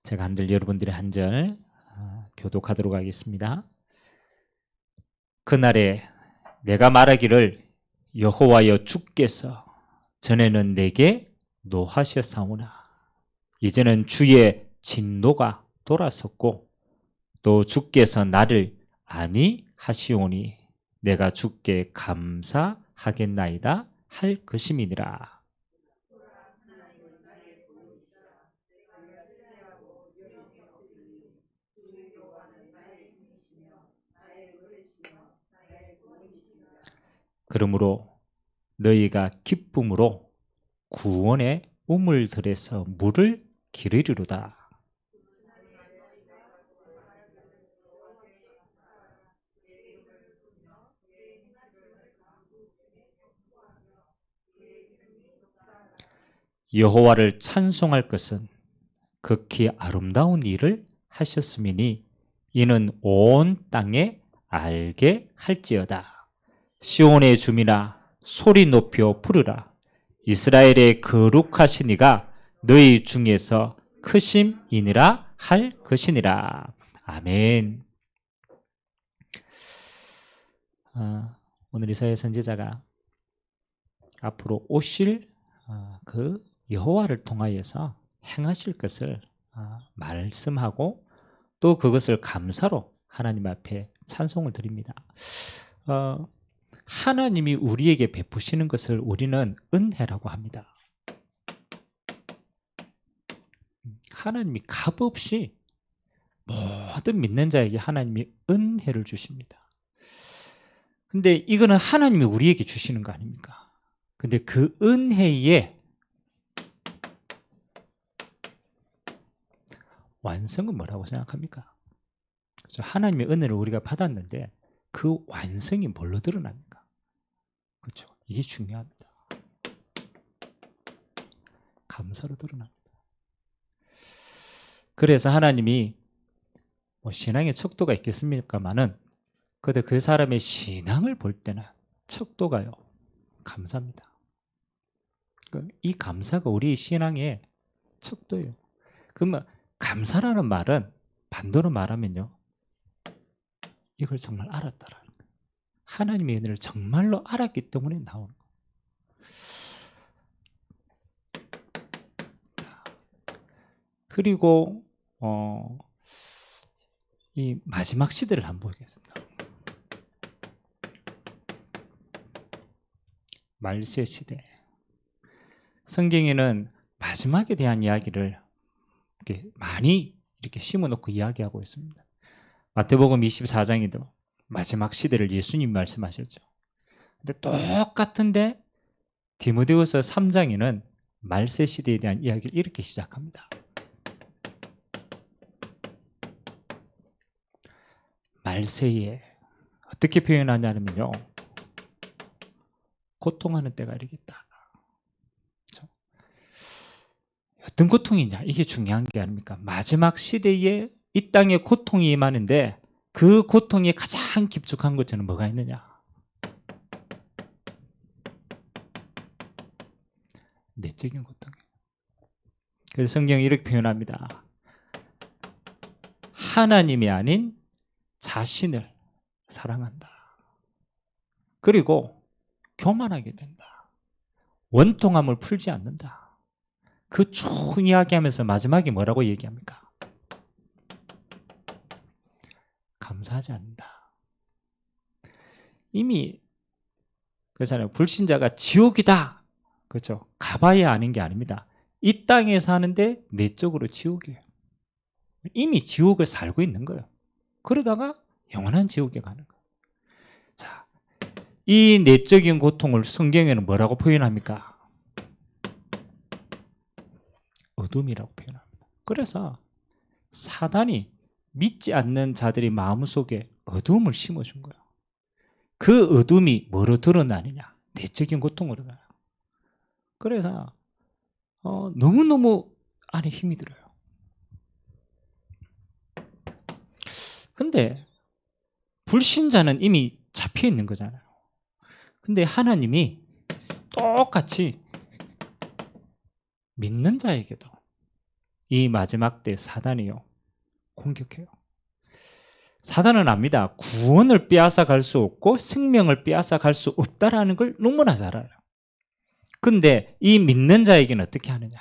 제가 한들 여러분들의 한 절 교독하도록 하겠습니다. 그날에 내가 말하기를 여호와여 주께서 전에는 내게 노하셨사오나 이제는 주의 진노가 돌아섰고 또 주께서 나를 안위하시오니 내가 주께 감사하겠나이다 할 것임이니라. 그러므로 너희가 기쁨으로 구원의 우물들에서 물을 기르리로다. 여호와를 찬송할 것은 극히 아름다운 일을 하셨음이니 이는 온 땅에 알게 할지어다. 시온의 주민아 소리 높여 부르라. 이스라엘의 거룩하신 이가 너희 중에서 크심이니라 할 것이니라. 아멘. 오늘 이사야 선지자가 앞으로 오실 그 여호와를 통하여서 행하실 것을 말씀하고 또 그것을 감사로 하나님 앞에 찬송을 드립니다. 하나님이 우리에게 베푸시는 것을 우리는 은혜라고 합니다. 하나님이 값없이 모든 믿는 자에게 하나님이 은혜를 주십니다. 근데 이거는 하나님이 우리에게 주시는 거 아닙니까? 근데 그 은혜의 완성은 뭐라고 생각합니까? 그렇죠? 하나님의 은혜를 우리가 받았는데 그 완성이 뭘로 드러납니까? 그렇죠? 이게 중요합니다. 감사로 드러납니다. 그래서 하나님이 신앙의 척도가 있겠습니까마는 그런데 그 사람의 신앙을 볼 때는 척도가요 감사입니다. 이 감사가 우리 신앙의 척도예요. 그러면 감사라는 말은 반대로 말하면요 이걸 정말 알았다라는 거예요. 하나님의 은혜를 정말로 알았기 때문에 나오는 거예요. 그리고 이 마지막 시대를 한번 보겠습니다. 말세 시대. 성경에는 마지막에 대한 이야기를 이렇게 많이 이렇게 심어놓고 이야기하고 있습니다. 마태복음 24장에도 마지막 시대를 예수님 말씀하셨죠. 근데 똑같은데 디모데후서 3장에는 말세 시대에 대한 이야기를 이렇게 시작합니다. 말세에 어떻게 표현하냐면요 고통하는 때가 이르겠다. 그렇죠? 어떤 고통이냐 이게 중요한 게 아닙니까? 마지막 시대에 이 땅에 고통이 임하는데 그 고통이 가장 깊숙한 것은 뭐가 있느냐? 내적인 고통이에요. 그래서 성경이 이렇게 표현합니다. 하나님이 아닌 자신을 사랑한다. 그리고 교만하게 된다. 원통함을 풀지 않는다. 그 쭉 이야기하면서 마지막에 뭐라고 얘기합니까? 감사하지 않는다. 이미 그렇잖아요. 불신자가 지옥이다. 그렇죠? 가봐야 아는 게 아닙니다. 이 땅에 사는데 내적으로 지옥이에요. 이미 지옥을 살고 있는 거예요. 그러다가 영원한 지옥에 가는 거예요. 자, 이 내적인 고통을 성경에는 뭐라고 표현합니까? 어둠이라고 표현합니다. 그래서 사단이 믿지 않는 자들의 마음속에 어둠을 심어준 거예요. 그 어둠이 뭐로 드러나느냐? 내적인 고통으로 드러나요. 그래서 너무너무 안에 힘이 들어요. 근데 불신자는 이미 잡혀 있는 거잖아요. 근데 하나님이 똑같이 믿는 자에게도 이 마지막 때 사단이요 공격해요. 사단은 압니다. 구원을 빼앗아 갈 수 없고 생명을 빼앗아 갈 수 없다라는 걸 너무나 잘 알아요. 근데 이 믿는 자에게는 어떻게 하느냐?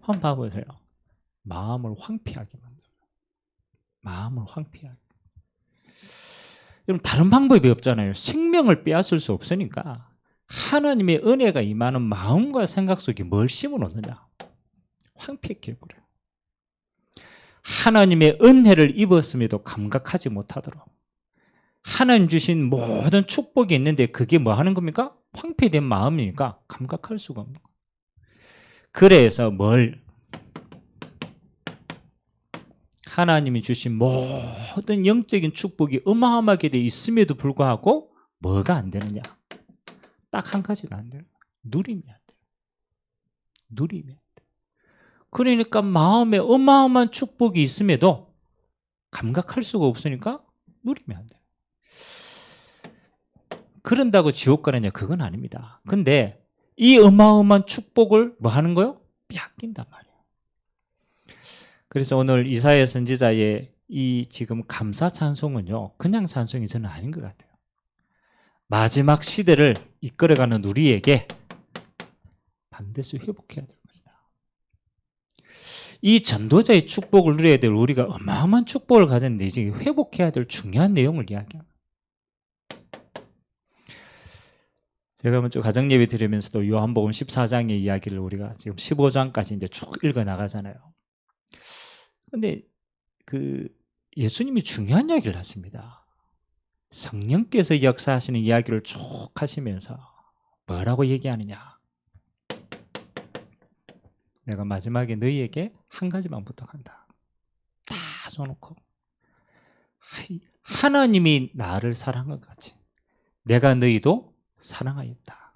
한번 봐보세요. 마음을 황폐하게 만들어요. 마음을 황폐하게. 그럼 다른 방법이 없잖아요. 생명을 빼앗을 수 없으니까 하나님의 은혜가 임하는 마음과 생각 속에 뭘 심어놓느냐? 황폐케 해버려요. 하나님의 은혜를 입었음에도 감각하지 못하도록 하나님 주신 모든 축복이 있는데 그게 뭐 하는 겁니까? 황폐된 마음이니까 감각할 수가 없는 거예요. 그래서 하나님이 주신 모든 영적인 축복이 어마어마하게 돼 있음에도 불구하고 뭐가 안 되느냐? 딱 한 가지가 안 돼요. 누림이 안 돼요. 누림이 안 돼요. 그러니까 마음에 어마어마한 축복이 있음에도 감각할 수가 없으니까 누림이 안 돼요. 그런다고 지옥 가느냐? 그건 아닙니다. 근데 이 어마어마한 축복을 뭐 하는 거요? 빼앗긴단 말이에요. 그래서 오늘 이사야 선지자의 이 지금 감사 찬송은요, 그냥 찬송이 저는 아닌 것 같아요. 마지막 시대를 이끌어가는 우리에게 반드시 회복해야 될 것이다. 이 전도자의 축복을 누려야 될 우리가 어마어마한 축복을 가졌는데 이제 회복해야 될 중요한 내용을 이야기합니다. 제가 먼저 가정예배 드리면서도 요한복음 14장의 이야기를 우리가 지금 15장까지 이제 쭉 읽어 나가잖아요. 근데 예수님이 중요한 이야기를 하십니다. 성령께서 역사하시는 이야기를 쭉 하시면서 뭐라고 얘기하느냐? 내가 마지막에 너희에게 한 가지만 부탁한다. 다 써놓고 하나님이 나를 사랑한 것 같이 내가 너희도 사랑하였다.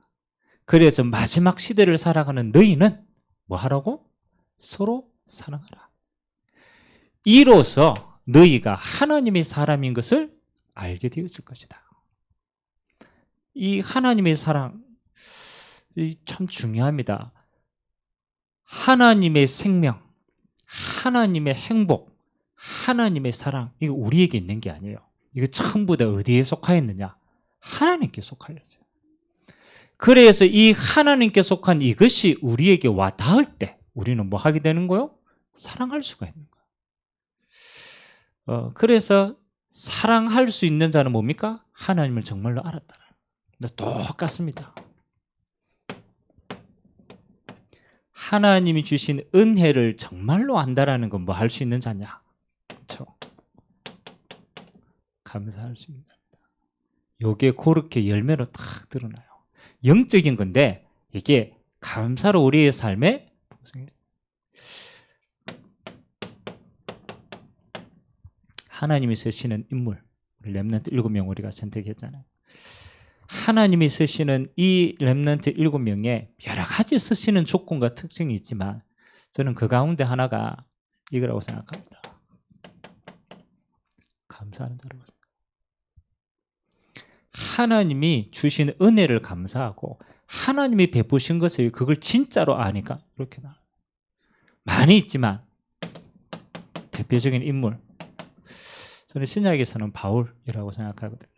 그래서 마지막 시대를 살아가는 너희는 뭐 하라고? 서로 사랑하라. 이로써 너희가 하나님의 사람인 것을 알게 되어질 것이다. 이 하나님의 사랑 참 중요합니다. 하나님의 생명, 하나님의 행복, 하나님의 사랑, 이거 우리에게 있는 게 아니에요. 이거 전부 다 어디에 속하였느냐? 하나님께 속하였어요. 그래서 이 하나님께 속한 이것이 우리에게 와 닿을 때 우리는 뭐 하게 되는 거요? 사랑할 수가 있는 거예요. 그래서 사랑할 수 있는 자는 뭡니까? 하나님을 정말로 알았다. 똑같습니다. 하나님이 주신 은혜를 정말로 안다라는 건 뭐 할 수 있는 자냐? 그렇죠? 감사할 수 있는 자입니다. 이게 그렇게 열매로 딱 드러나요. 영적인 건데 이게 감사로 우리의 삶에 하나님이 쓰시는 인물, 렘넌트 7명 우리가 선택했잖아요. 하나님이 쓰시는 이 렘넌트 7명에 여러 가지 쓰시는 조건과 특징이 있지만 저는 그 가운데 하나가 이거라고 생각합니다. 감사하는 자라고 생각합니다. 하나님이 주신 은혜를 감사하고 하나님이 베푸신 것을 그걸 진짜로 아니까 이렇게 나와요. 많이 있지만 대표적인 인물, 저는 신약에서는 바울이라고 생각하거든요.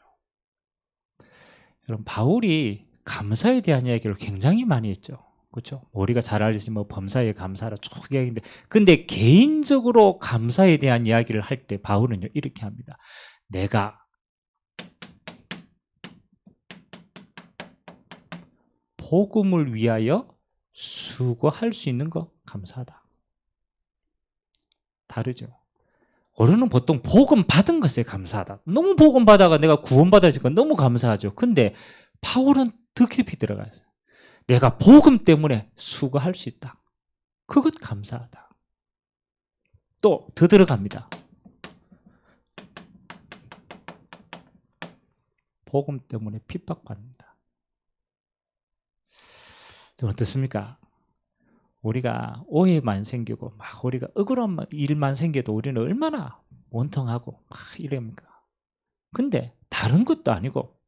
여러분, 바울이 감사에 대한 이야기를 굉장히 많이 했죠. 그렇죠? 우리가 잘 알지 뭐 범사에 감사라 쭉 이야기인데, 근데 개인적으로 감사에 대한 이야기를 할 때 바울은요 이렇게 합니다. 내가 복음을 위하여 수고할 수 있는 거 감사하다. 다르죠. 어른은 보통 복음 받은 것에 감사하다. 너무 복음 받아가 내가 구원 받아지니까 너무 감사하죠. 근데 바울은 더 깊이 들어가요. 내가 복음 때문에 수고할 수 있다. 그것 감사하다. 또 더 들어갑니다. 복음 때문에 핍박받는다. 어떻습니까? 우리가 오해만 생기고 막 우리가 억울한 일만 생겨도 우리는 얼마나 원통하고 막 이럽니까? 근데 다른 것도 아니고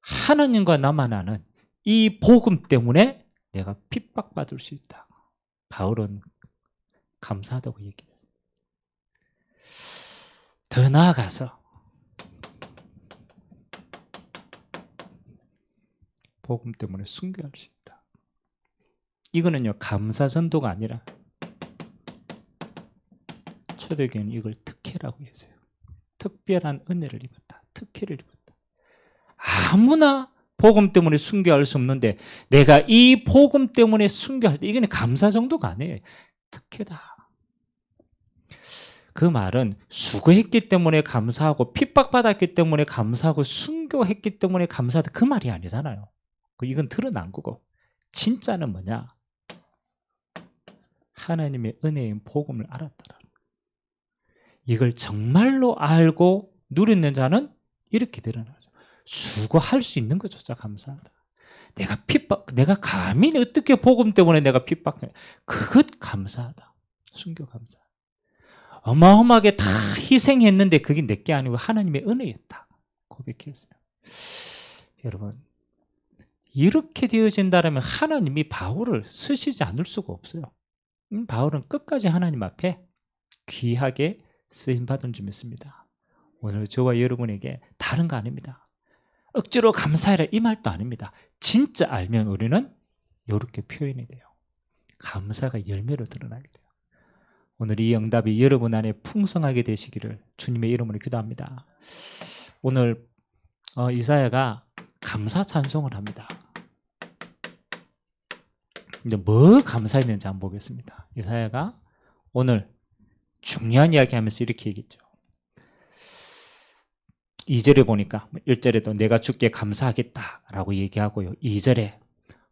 하나님과 나만 아는 이 복음 때문에 내가 핍박받을 수 있다. 바울은 감사하다고 얘기해요. 더 나아가서 복음 때문에 순교할 수 있다. 이거는요, 감사전도가 아니라 초대교회는 이걸 특혜라고 했어요. 특별한 은혜를 입었다. 특혜를 입었다. 아무나 복음 때문에 순교할 수 없는데 내가 이 복음 때문에 순교할 때 이거는 감사 정도가 아니에요. 특혜다. 그 말은 수고했기 때문에 감사하고 핍박받았기 때문에 감사하고 순교했기 때문에 감사하다 그 말이 아니잖아요. 이건 드러난 거고 진짜는 뭐냐? 하나님의 은혜인 복음을 알았더라. 이걸 정말로 알고 누리는 자는 이렇게 드러나죠. 수고할 수 있는 거죠. 진짜 감사하다. 내가 감히 어떻게 복음 때문에 내가 핍박해. 그것 감사하다. 순교 감사. 어마어마하게 다 희생했는데 그게 내게 아니고 하나님의 은혜였다. 고백했어요. 여러분, 이렇게 되어진다면 하나님이 바울을 쓰시지 않을 수가 없어요. 바울은 끝까지 하나님 앞에 귀하게 쓰임받은 줄 믿습니다. 오늘 저와 여러분에게 다른 거 아닙니다. 억지로 감사해라 이 말도 아닙니다. 진짜 알면 우리는 이렇게 표현이 돼요. 감사가 열매로 드러나게 돼요. 오늘 이 응답이 여러분 안에 풍성하게 되시기를 주님의 이름으로 기도합니다. 오늘 이사야가 감사 찬송을 합니다. 근데 뭐 감사했는지 한번 보겠습니다. 이사야가 오늘 중요한 이야기 하면서 이렇게 얘기했죠. 2절에 보니까 1절에도 내가 주께 감사하겠다라고 얘기하고요. 2절에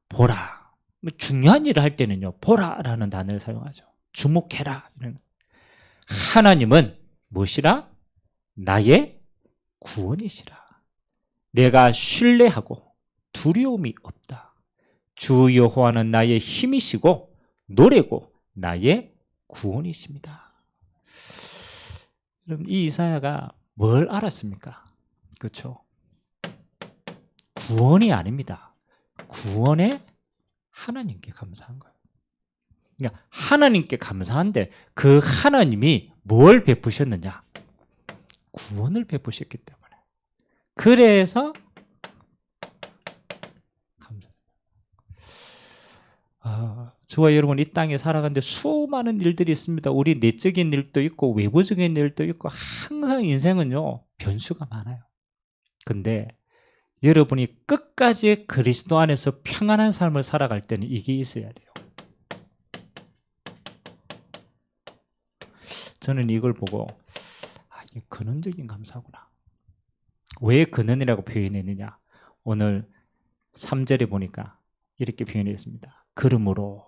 보라. 중요한 일을 할 때는요. 보라라는 단어를 사용하죠. 주목해라. 하나님은 무엇이라? 나의 구원이시라. 내가 신뢰하고 두려움이 없다. 주 여호와는 나의 힘이시고 노래고 나의 구원이십니다. 그럼 이 이사야가 뭘 알았습니까? 그렇죠? 구원이 아닙니다. 구원에 하나님께 감사한 거예요. 그러니까 하나님께 감사한데 그 하나님이 뭘 베푸셨느냐? 구원을 베푸셨기 때문에. 그래서 저와 여러분 이 땅에 살아가는데 수많은 일들이 있습니다. 우리 내적인 일도 있고 외부적인 일도 있고 항상 인생은요 변수가 많아요. 근데 여러분이 끝까지 그리스도 안에서 평안한 삶을 살아갈 때는 이게 있어야 돼요. 저는 이걸 보고 이게 근원적인 감사구나. 왜 근원이라고 표현했느냐? 오늘 3절에 보니까 이렇게 표현했습니다. 그러므로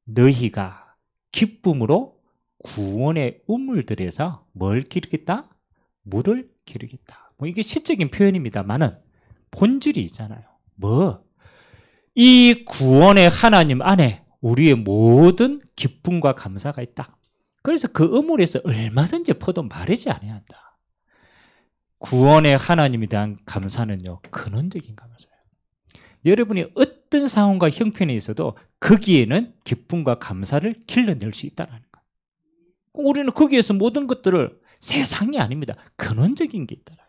너희가 기쁨으로 구원의 우물들에서 뭘 기르겠다? 물을 기르겠다. 이게 시적인 표현입니다만은 본질이 있잖아요. 이 구원의 하나님 안에 우리의 모든 기쁨과 감사가 있다. 그래서 그 우물에서 얼마든지 퍼도 마르지 아니야 한다. 구원의 하나님에 대한 감사는요, 근원적인 감사예요. 여러분이 어떤 상황과 형편에 있어도 거기에는 기쁨과 감사를 길러낼 수 있다는 거예요. 우리는 거기에서 모든 것들을 세상이 아닙니다. 근원적인 게 있다는 거예요.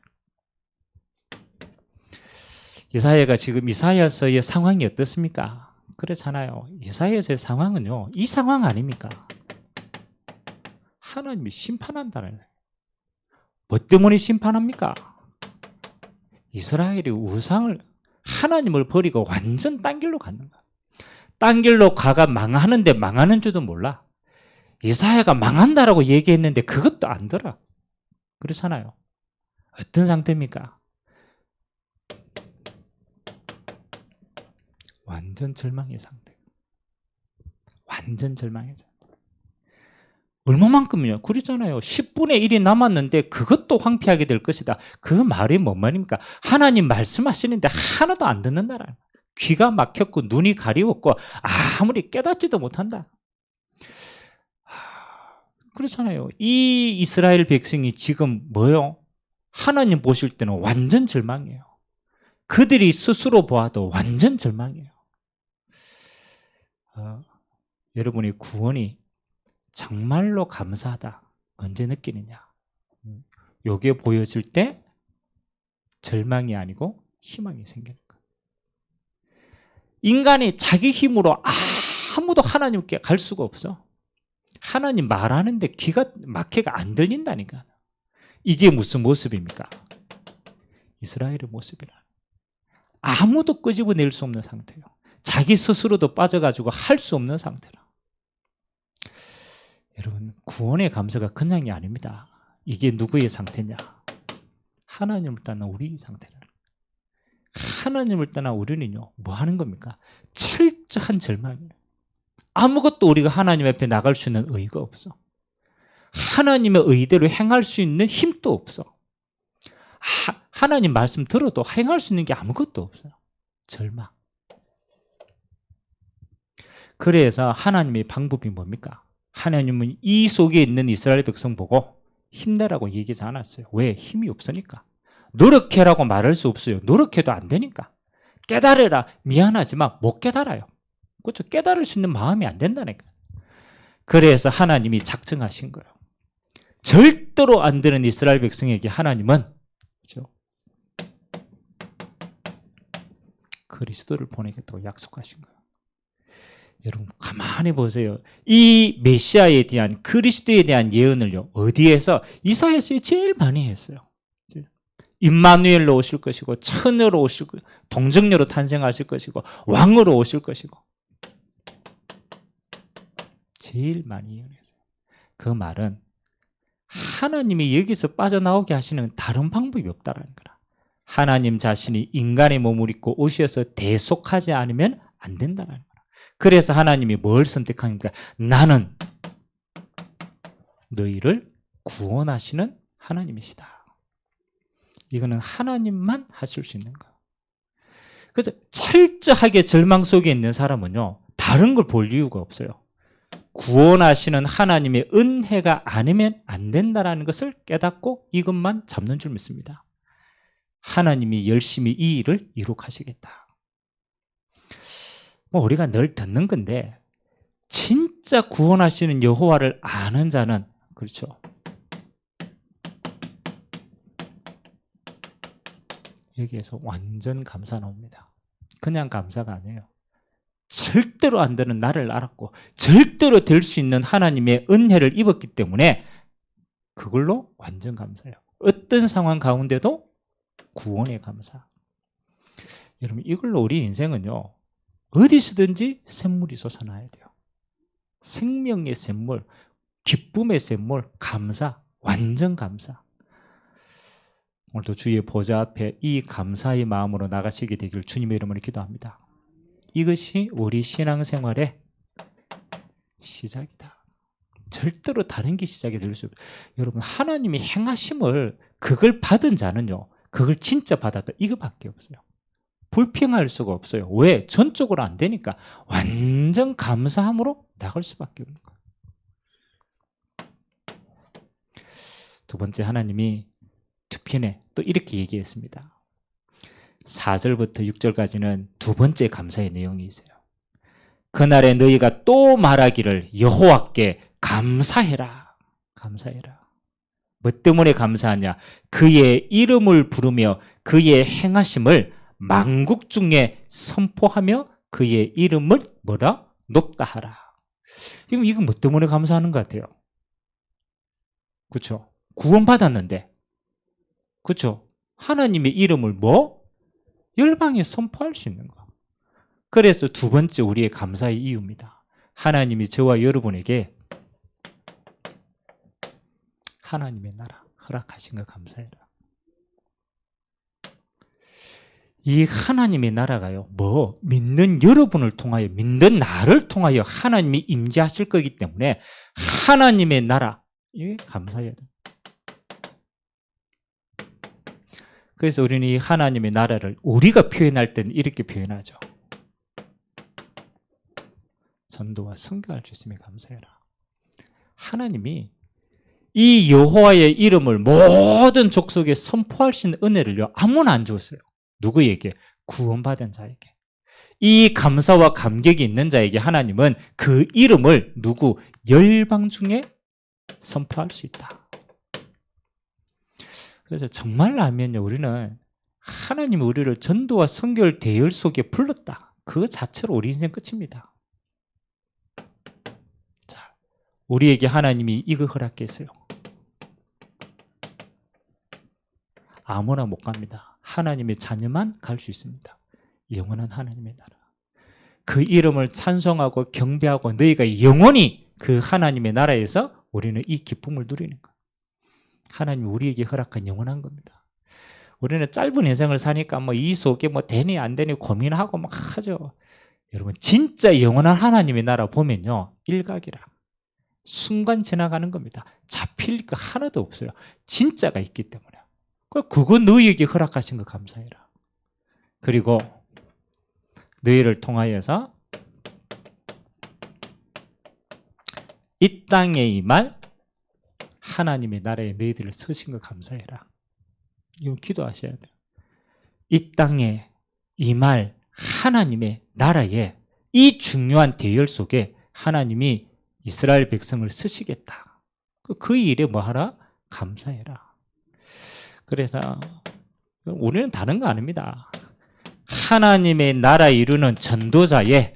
이사야가 지금 이사야서의 상황이 어떻습니까? 그렇잖아요. 이사야서의 상황은요, 이 상황 아닙니까? 하나님이 심판한다는 거예요. 뭐 때문에 심판합니까? 이스라엘이 우상을 하나님을 버리고 완전 딴 길로 가는 거야. 딴 길로 가가 망하는데 망하는 줄도 몰라. 이사야가 망한다라고 얘기했는데 그것도 안 들어. 그렇잖아요. 어떤 상태입니까? 완전 절망의 상태. 완전 절망의 상태. 얼마만큼이요? 그렇잖아요. 10분의 1이 남았는데 그것도 황폐하게 될 것이다. 그 말이 뭔 말입니까? 하나님 말씀하시는데 하나도 안 듣는다라. 귀가 막혔고 눈이 가리웠고 아무리 깨닫지도 못한다. 그렇잖아요. 이 이스라엘 백성이 지금 뭐요? 하나님 보실 때는 완전 절망이에요. 그들이 스스로 보아도 완전 절망이에요. 여러분이 구원이 정말로 감사하다 언제 느끼느냐? 요게 보여질 때 절망이 아니고 희망이 생기는 거예요. 인간이 자기 힘으로 아무도 하나님께 갈 수가 없어. 하나님 말하는데 귀가 막혀가 안 들린다니까. 이게 무슨 모습입니까? 이스라엘의 모습이라. 아무도 끄집어낼 수 없는 상태예요. 자기 스스로도 빠져가지고 할 수 없는 상태라. 여러분, 구원의 감사가 그냥이 아닙니다. 이게 누구의 상태냐? 하나님을 떠난 우리 상태라. 하나님을 떠난 우리는요, 뭐 하는 겁니까? 철저한 절망이에요. 아무것도 우리가 하나님 앞에 나갈 수 있는 의의가 없어. 하나님의 의대로 행할 수 있는 힘도 없어. 하나님 말씀 들어도 행할 수 있는 게 아무것도 없어요. 절망. 그래서 하나님의 방법이 뭡니까? 하나님은 이 속에 있는 이스라엘 백성 보고 힘내라고 얘기하지 않았어요. 왜? 힘이 없으니까. 노력해라고 말할 수 없어요. 노력해도 안 되니까. 깨달으라. 미안하지만 못 깨달아요. 그렇죠? 깨달을 수 있는 마음이 안 된다니까. 그래서 하나님이 작정하신 거예요. 절대로 안 되는 이스라엘 백성에게 하나님은, 그렇죠? 그리스도를 보내겠다고 약속하신 거예요. 여러분 가만히 보세요. 이 메시아에 대한, 그리스도에 대한 예언을요, 어디에서? 이사야서에 제일 많이 했어요. 임마누엘로 오실 것이고, 처녀로 오실 것이고, 동정녀로 탄생하실 것이고, 왕으로 오실 것이고, 제일 많이 예언했어요. 그 말은 하나님이 여기서 빠져나오게 하시는 다른 방법이 없다라는 거라. 하나님 자신이 인간의 몸을 입고 오셔서 대속하지 않으면 안 된다는 거라. 그래서 하나님이 뭘 선택합니까? 나는 너희를 구원하시는 하나님이시다. 이거는 하나님만 하실 수 있는 거예요. 그래서 철저하게 절망 속에 있는 사람은요, 다른 걸 볼 이유가 없어요. 구원하시는 하나님의 은혜가 아니면 안 된다는 것을 깨닫고 이것만 잡는 줄 믿습니다. 하나님이 열심히 이 일을 이룩하시겠다. 우리가 늘 듣는 건데, 진짜 구원하시는 여호와를 아는 자는, 그렇죠, 여기에서 완전 감사 나옵니다. 그냥 감사가 아니에요. 절대로 안 되는 나를 알았고 절대로 될 수 있는 하나님의 은혜를 입었기 때문에 그걸로 완전 감사해요. 어떤 상황 가운데도 구원의 감사. 여러분, 이걸로 우리 인생은요, 어디서든지 샘물이 솟아나야 돼요. 생명의 샘물, 기쁨의 샘물, 감사, 완전 감사. 오늘도 주의 보좌 앞에 이 감사의 마음으로 나가시게 되길 주님의 이름으로 기도합니다. 이것이 우리 신앙생활의 시작이다. 절대로 다른 게 시작이 될 수 없어요. 여러분, 하나님이 행하심을 그걸 받은 자는요, 그걸 진짜 받았다, 이거밖에 없어요. 불평할 수가 없어요. 왜? 전적으로 안 되니까 완전 감사함으로 나갈 수밖에 없는 거예요. 두 번째, 하나님이 두 편에 또 이렇게 얘기했습니다. 4절부터 6절까지는 두 번째 감사의 내용이 있어요. 그날에 너희가 또 말하기를 여호와께 감사해라. 감사해라. 뭐 때문에 감사하냐? 그의 이름을 부르며 그의 행하심을 만국 중에 선포하며 그의 이름을 뭐라? 높다 하라. 이거 뭐 때문에 감사하는 것 같아요? 그렇죠? 구원받았는데, 그렇죠? 하나님의 이름을 뭐? 열방에 선포할 수 있는 거. 그래서 두 번째 우리의 감사의 이유입니다. 하나님이 저와 여러분에게 하나님의 나라 허락하신 거 감사해라. 이 하나님의 나라가요, 뭐 믿는 여러분을 통하여, 믿는 나를 통하여 하나님이 임재하실 거기 때문에 하나님의 나라, 이게 감사해야 돼요. 그래서 우리는 이 하나님의 나라를 우리가 표현할 때는 이렇게 표현하죠. 전도와 선교할 수 있음에 감사해라. 하나님이 이 여호와의 이름을 모든 족속에 선포할 수 있는 은혜를요, 아무나 안 줬어요. 누구에게? 구원받은 자에게. 이 감사와 감격이 있는 자에게 하나님은 그 이름을 누구? 열방 중에 선포할 수 있다. 그래서 정말라면요, 우리는 하나님이 우리를 전도와 선교를 대열 속에 불렀다. 그 자체로 우리 인생 끝입니다. 자, 우리에게 하나님이 이거 허락했어요. 아무나 못 갑니다. 하나님의 자녀만 갈 수 있습니다. 영원한 하나님의 나라. 그 이름을 찬송하고 경배하고 너희가 영원히 그 하나님의 나라에서 우리는 이 기쁨을 누리는 거예요. 하나님이 우리에게 허락한 영원한 겁니다. 우리는 짧은 인생을 사니까 이 속에 되니 안 되니 고민하고 막 하죠. 여러분, 진짜 영원한 하나님의 나라 보면요, 일각이라 순간 지나가는 겁니다. 잡힐 거 하나도 없어요. 진짜가 있기 때문에. 그거 너희에게 허락하신 거 감사해라. 그리고 너희를 통하여서 이 땅에 임할 하나님의 나라에 너희들을 서신 거 감사해라. 이거 기도하셔야 돼요. 이 땅에 임할 하나님의 나라에 이 중요한 대열 속에 하나님이 이스라엘 백성을 쓰시겠다. 그 일에 뭐 하라? 감사해라. 그래서 우리는 다른 거 아닙니다. 하나님의 나라 이루는 전도자의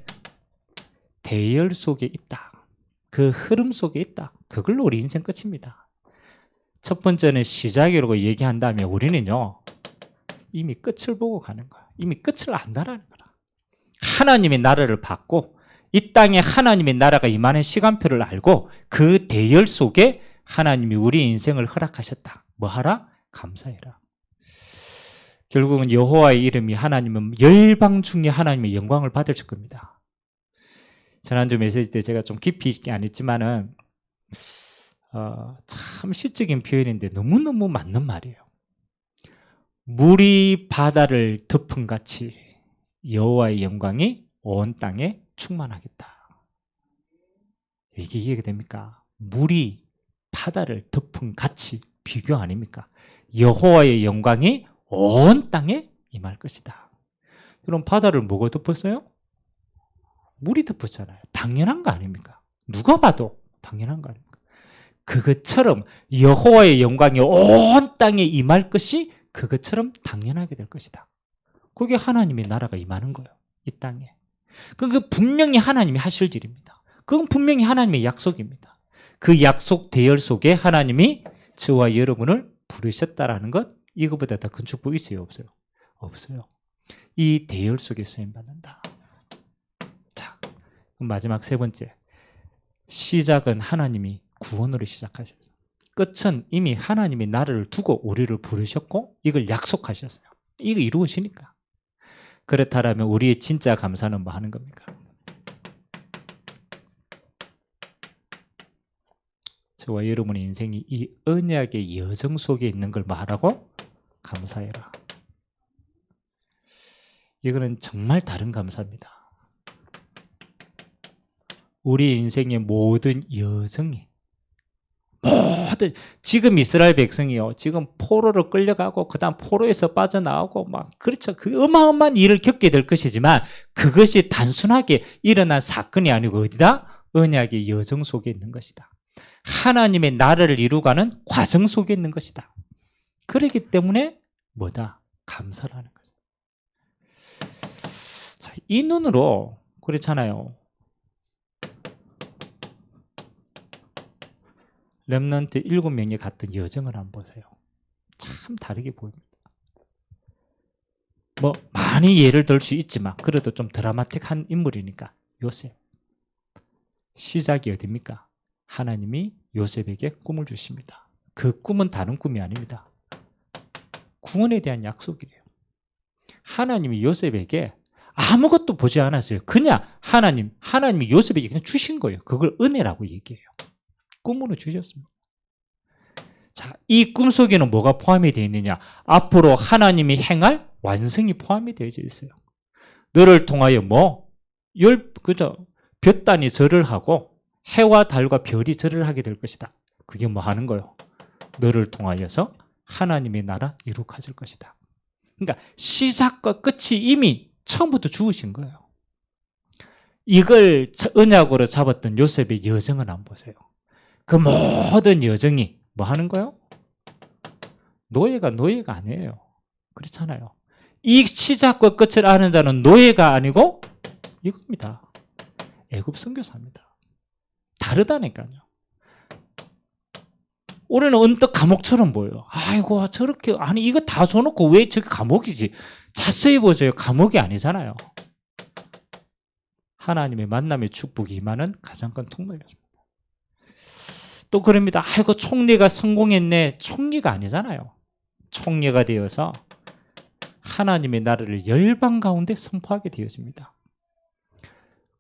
대열 속에 있다. 그 흐름 속에 있다. 그걸로 우리 인생 끝입니다. 첫 번째는 시작이라고 얘기한다면 우리는요, 이미 끝을 보고 가는 거야. 이미 끝을 안다라는 거야. 하나님의 나라를 받고 이 땅에 하나님의 나라가 임하는 시간표를 알고 그 대열 속에 하나님이 우리 인생을 허락하셨다. 뭐 하라? 감사해라. 결국은 여호와의 이름이 하나님은 열방 중에 하나님의 영광을 받으실 겁니다. 지난주 메시지 때 제가 좀 깊이 있게 안 했지만은 참 시적인 표현인데 너무너무 맞는 말이에요. 물이 바다를 덮은 같이 여호와의 영광이 온 땅에 충만하겠다. 이게 이해가 됩니까? 물이 바다를 덮은 같이 비교 아닙니까? 여호와의 영광이 온 땅에 임할 것이다. 그럼 바다를 뭐가 덮었어요? 물이 덮었잖아요. 당연한 거 아닙니까? 누가 봐도 당연한 거 아닙니까? 그것처럼 여호와의 영광이 온 땅에 임할 것이 그것처럼 당연하게 될 것이다. 그게 하나님의 나라가 임하는 거예요. 이 땅에. 그건 분명히 하나님이 하실 일입니다. 그건 분명히 하나님의 약속입니다. 그 약속 대열 속에 하나님이 저와 여러분을 부르셨다라는 것, 이거보다 더 큰 축복이 있어요? 없어요? 없어요. 이 대열 속에 쓰임받는다. 자, 마지막 세 번째. 시작은 하나님이 구원으로 시작하셨어요. 끝은 이미 하나님의 나라를 두고 우리를 부르셨고 이걸 약속하셨어요. 이거 이루시니까. 그렇다면 우리의 진짜 감사는 뭐 하는 겁니까? 저와 여러분의 인생이 이 언약의 여정 속에 있는 걸 뭐 하라고? 감사해라. 이거는 정말 다른 감사입니다. 우리 인생의 모든 여정이, 모든, 지금 이스라엘 백성이요, 지금 포로로 끌려가고 그 다음 포로에서 빠져나오고 그렇죠. 그 어마어마한 일을 겪게 될 것이지만 그것이 단순하게 일어난 사건이 아니고 어디다? 언약의 여정 속에 있는 것이다. 하나님의 나라를 이루가는 과정 속에 있는 것이다. 그렇기 때문에 뭐다? 감사라는 거죠. 자, 이 눈으로 그렇잖아요. 렘넌트 7명이 갔던 여정을 한번 보세요. 참 다르게 보입니다. 많이 예를 들 수 있지만 그래도 좀 드라마틱한 인물이니까 요셉. 시작이 어디입니까? 하나님이 요셉에게 꿈을 주십니다. 그 꿈은 다른 꿈이 아닙니다. 구원에 대한 약속이에요. 하나님이 요셉에게 아무것도 보지 않았어요. 그냥 하나님이 요셉에게 그냥 주신 거예요. 그걸 은혜라고 얘기해요. 꿈으로 주셨습니다. 자, 이 꿈 속에는 뭐가 포함이 되어 있느냐? 앞으로 하나님이 행할 완성이 포함이 되어져 있어요. 너를 통하여 볕 단이 절을 하고 해와 달과 별이 절을 하게 될 것이다. 그게 뭐 하는 거예요? 너를 통하여서 하나님의 나라 이룩하실 것이다. 그러니까 시작과 끝이 이미 처음부터 죽으신 거예요. 이걸 언약으로 잡았던 요셉의 여정을 한번 보세요. 그 모든 여정이 뭐 하는 거예요? 노예가 아니에요. 그렇잖아요. 이 시작과 끝을 아는 자는 노예가 아니고 이겁니다. 애굽 선교사입니다. 다르다니까요. 우리는 언뜻 감옥처럼 보여요. 아이고 저렇게 아니 이거 다 줘놓고 왜 저게 감옥이지? 자세히 보세요. 감옥이 아니잖아요. 하나님의 만남의 축복이 임하는 가장 큰 통로였습니다. 또 그럽니다. 아이고 총리가 성공했네. 총리가 아니잖아요. 총리가 되어서 하나님의 나라를 열방 가운데 선포하게 되었습니다.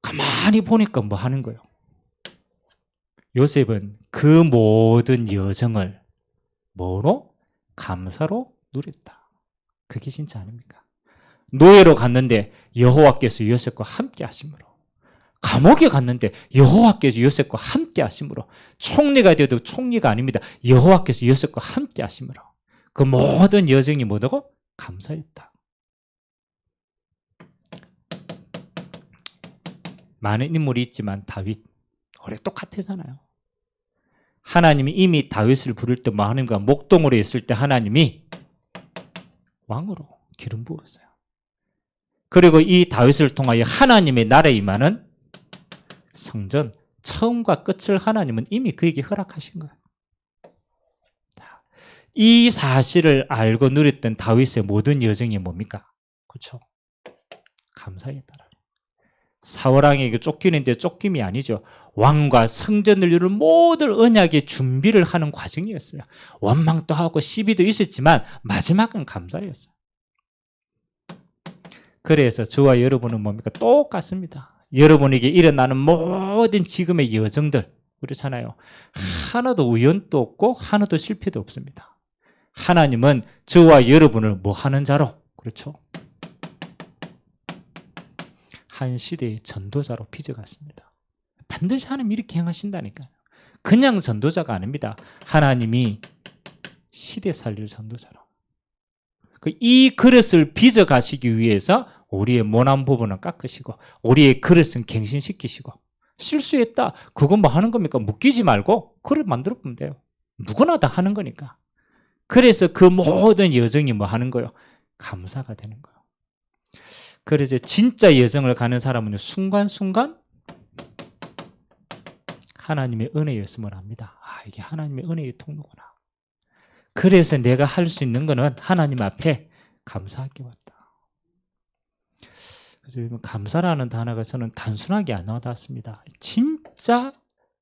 가만히 보니까 뭐 하는 거예요? 요셉은 그 모든 여정을 뭐로? 감사로 누렸다. 그게 진짜 아닙니까? 노예로 갔는데 여호와께서 요셉과 함께 하심으로, 감옥에 갔는데 여호와께서 요셉과 함께 하심으로, 총리가 되어도 총리가 아닙니다. 여호와께서 요셉과 함께 하심으로 그 모든 여정이 뭐라고? 감사했다. 많은 인물이 있지만 다윗 올해 똑같았잖아요. 하나님이 이미 다윗을 부를 때 하나님과 목동으로 있을 때 하나님이 왕으로 기름 부었어요. 그리고 이 다윗을 통하여 하나님의 나라에 임하는 성전 처음과 끝을 하나님은 이미 그에게 허락하신 거예요. 이 사실을 알고 누렸던 다윗의 모든 여정이 뭡니까? 그렇죠? 감사에 따라. 사울왕에게 쫓기는데 쫓김이 아니죠. 왕과 성전을 이룰 모든 언약의 준비를 하는 과정이었어요. 원망도 하고 시비도 있었지만 마지막은 감사였어요. 그래서 저와 여러분은 뭡니까? 똑같습니다. 여러분에게 일어나는 모든 지금의 여정들 그렇잖아요. 하나도 우연도 없고 하나도 실패도 없습니다. 하나님은 저와 여러분을 뭐 하는 자로? 그렇죠. 한 시대의 전도자로 빚어갔습니다. 반드시 하나님 이렇게 행하신다니까요. 그냥 전도자가 아닙니다. 하나님이 시대 살릴 전도자로. 이 그릇을 빚어가시기 위해서 우리의 모난 부분은 깎으시고 우리의 그릇은 갱신시키시고 실수했다. 그건 뭐 하는 겁니까? 묶이지 말고 그릇 만들어 보면 돼요. 누구나 다 하는 거니까. 그래서 그 모든 여정이 뭐 하는 거예요? 감사가 되는 거예요. 그래서 진짜 여정을 가는 사람은 순간순간 하나님의 은혜였음을 압니다. 아, 이게 하나님의 은혜의 통로구나. 그래서 내가 할 수 있는 거는 하나님 앞에 감사하기 왔다. 그래서 감사라는 단어가 저는 단순하게 안 와닿습니다. 진짜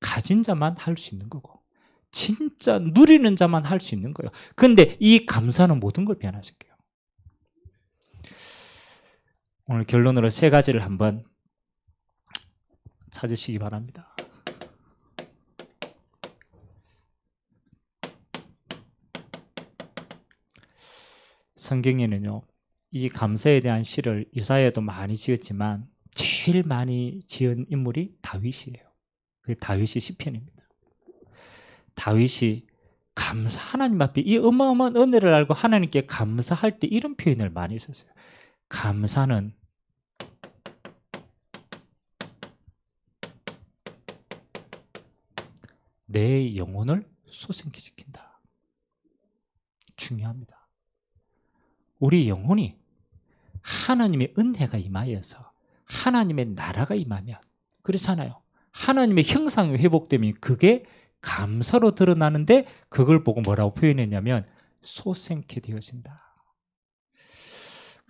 가진 자만 할 수 있는 거고 진짜 누리는 자만 할 수 있는 거예요. 근데 이 감사는 모든 걸 변화시켜요. 오늘 결론으로 세 가지를 한번 찾으시기 바랍니다. 성경에는요, 이 감사에 대한 시를 이사야도 많이 지었지만 제일 많이 지은 인물이 다윗이에요. 그 다윗이 시편입니다. 다윗이 하나님 앞에 이 어마어마한 은혜를 알고 하나님께 감사할 때 이런 표현을 많이 썼어요. 감사는 내 영혼을 소생시킨다. 중요합니다. 우리 영혼이 하나님의 은혜가 임하여서 하나님의 나라가 임하면 그렇잖아요. 하나님의 형상이 회복되면 그게 감사로 드러나는데 그걸 보고 뭐라고 표현했냐면 소생케 되어진다.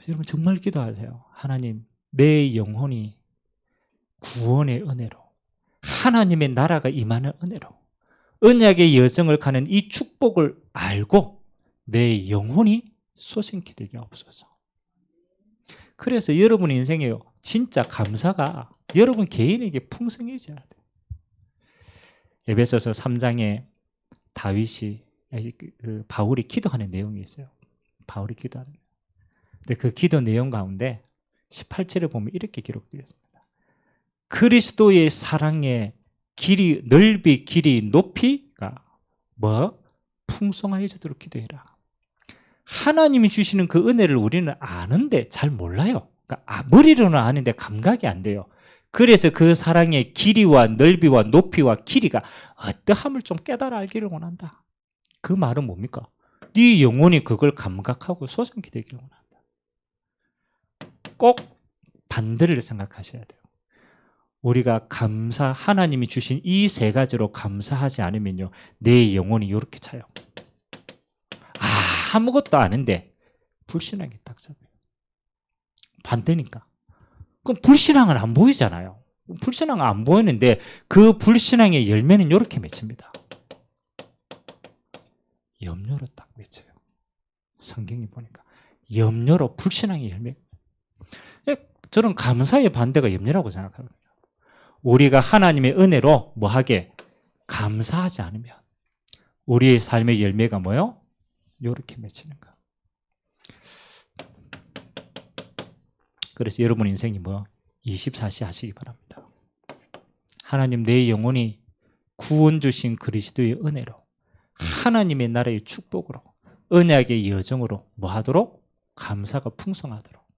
여러분 정말 기도하세요. 하나님, 내 영혼이 구원의 은혜로 하나님의 나라가 임하는 은혜로 언약의 여정을 가는 이 축복을 알고 내 영혼이 소생케 되게 없어서. 그래서 여러분 인생에요 진짜 감사가 여러분 개인에게 풍성해져야 돼요. 에베소서 3장에 다윗이 바울이 기도하는 내용이 있어요. 바울이 기도하는. 근데 그 기도 내용 가운데 18절에 보면 이렇게 기록되어 있습니다. 그리스도의 사랑의 길이 넓이 길이 높이가 뭐 풍성하여지도록 기도해라. 하나님이 주시는 그 은혜를 우리는 아는데 잘 몰라요. 그러니까 머리로는 아는데 감각이 안 돼요. 그래서 그 사랑의 길이와 넓이와 높이와 길이가 어떠함을 좀 깨달아 알기를 원한다. 그 말은 뭡니까? 네 영혼이 그걸 감각하고 소생케 되기를 원한다. 꼭 반대를 생각하셔야 돼요. 우리가 하나님이 주신 이 세 가지로 감사하지 않으면요, 내 영혼이 이렇게 차요. 아무것도 아는데 불신앙이 딱 잡혀요. 반대니까. 그럼 불신앙은 안 보이잖아요. 불신앙은 안 보이는데 그 불신앙의 열매는 이렇게 맺힙니다. 염려로 딱 맺혀요. 성경이 보니까 염려로 불신앙의 열매. 저는 감사의 반대가 염려라고 생각하거든요. 우리가 하나님의 은혜로 뭐하게 감사하지 않으면 우리의 삶의 열매가 뭐요? 이렇게 맺히는 거. 그래서 여러분 인생이 뭐 24시 하시기 바랍니다. 하나님, 내 영혼이 구원 주신 그리스도의 은혜로, 하나님의 나라의 축복으로, 언약의 여정으로 뭐 하도록? 감사가 풍성하도록.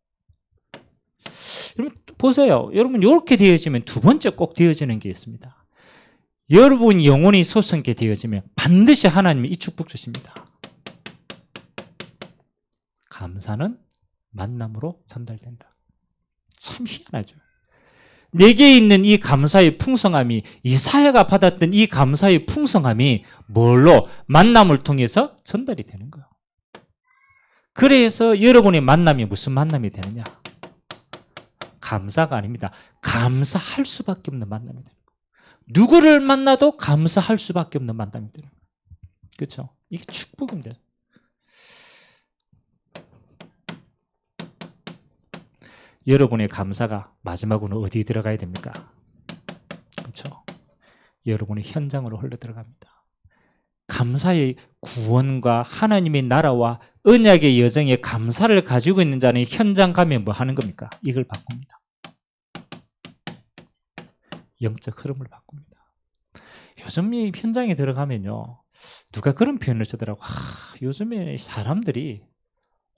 여러분 보세요. 여러분 이렇게 되어지면 두 번째 꼭 되어지는 게 있습니다. 여러분 영혼이 소성케 되어지면 반드시 하나님이 이 축복 주십니다. 감사는 만남으로 전달된다. 참 희한하죠. 내게 있는 이 감사의 풍성함이, 이사야가 받았던 이 감사의 풍성함이 뭘로? 만남을 통해서 전달이 되는 거예요. 그래서 여러분의 만남이 무슨 만남이 되느냐? 감사가 아닙니다. 감사할 수밖에 없는 만남이 되는 거예요. 누구를 만나도 감사할 수밖에 없는 만남이 되는 거예요. 그렇죠? 이게 축복입니다. 여러분의 감사가 마지막으로 어디에 들어가야 됩니까? 그렇죠? 여러분의 현장으로 흘러 들어갑니다. 감사의 구원과 하나님의 나라와 언약의 여정에 감사를 가지고 있는 자는 현장 가면 뭐 하는 겁니까? 이걸 바꿉니다. 영적 흐름을 바꿉니다. 요즘 이 현장에 들어가면요, 누가 그런 표현을 쓰더라고. 요즘에 사람들이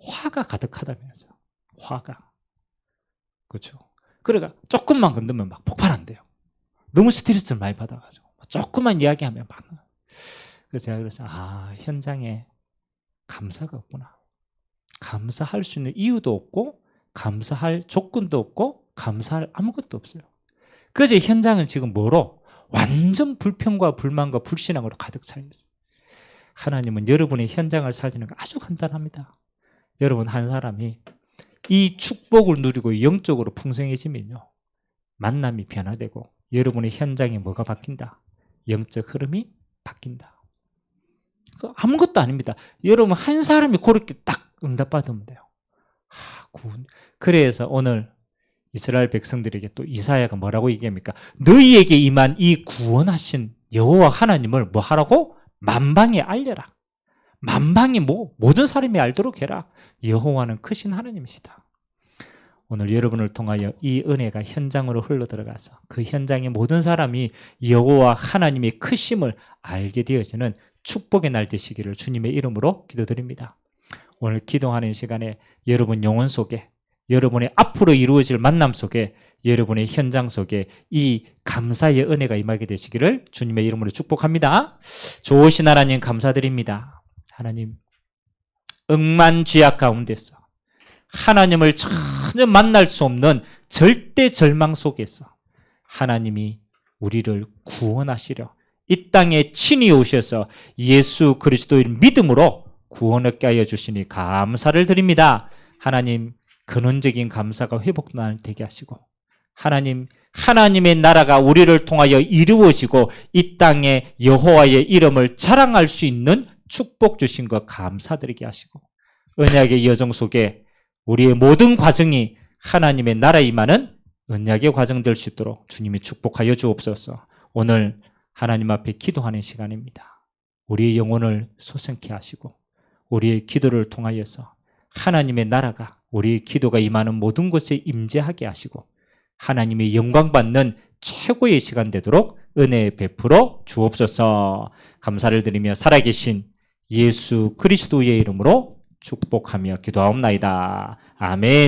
화가 가득하다면서요. 화가. 그렇죠. 그러니까 조금만 건드면 막 폭발한대요. 너무 스트레스를 많이 받아가지고 조금만 이야기하면 막. 그래서 제가 그래서 현장에 감사가 없구나. 감사할 수 있는 이유도 없고 감사할 조건도 없고 감사할 아무것도 없어요. 그래서 현장은 지금 뭐로? 완전 불평과 불만과 불신앙으로 가득 차 있어요. 하나님은 여러분의 현장을 살리는 거 아주 간단합니다. 여러분 한 사람이 이 축복을 누리고 영적으로 풍성해지면요, 만남이 변화되고 여러분의 현장에 뭐가 바뀐다? 영적 흐름이 바뀐다. 아무것도 아닙니다. 여러분 한 사람이 그렇게 딱 응답받으면 돼요. 그래서 오늘 이스라엘 백성들에게 또 이사야가 뭐라고 얘기합니까? 너희에게 임한 이 구원하신 여호와 하나님을 뭐 하라고? 만방에 알려라. 만방에 모든 사람이 알도록 해라. 여호와는 크신 하나님이시다. 오늘 여러분을 통하여 이 은혜가 현장으로 흘러들어가서 그 현장의 모든 사람이 여호와 하나님의 크심을 알게 되어지는 축복의 날 되시기를 주님의 이름으로 기도드립니다. 오늘 기도하는 시간에 여러분 영혼 속에, 여러분의 앞으로 이루어질 만남 속에, 여러분의 현장 속에 이 감사의 은혜가 임하게 되시기를 주님의 이름으로 축복합니다. 좋으신 하나님 감사드립니다. 하나님, 억만쥐약 가운데서 하나님을 전혀 만날 수 없는 절대 절망 속에서 하나님이 우리를 구원하시려 이 땅에 친히 오셔서 예수 그리스도의 믿음으로 구원 얻게 하여 주시니 감사를 드립니다. 하나님, 근원적인 감사가 회복되게 하시고 하나님, 하나님의 나라가 우리를 통하여 이루어지고 이 땅에 여호와의 이름을 자랑할 수 있는 축복 주신 것 감사드리게 하시고 언약의 여정 속에 우리의 모든 과정이 하나님의 나라에 임하는 언약의 과정 될 수 있도록 주님이 축복하여 주옵소서. 오늘 하나님 앞에 기도하는 시간입니다. 우리의 영혼을 소생케 하시고 우리의 기도를 통하여서 하나님의 나라가 우리의 기도가 임하는 모든 곳에 임재하게 하시고 하나님의 영광 받는 최고의 시간 되도록 은혜 베풀어 주옵소서. 감사를 드리며 살아계신 예수 그리스도의 이름으로 축복하며 기도하옵나이다. 아멘.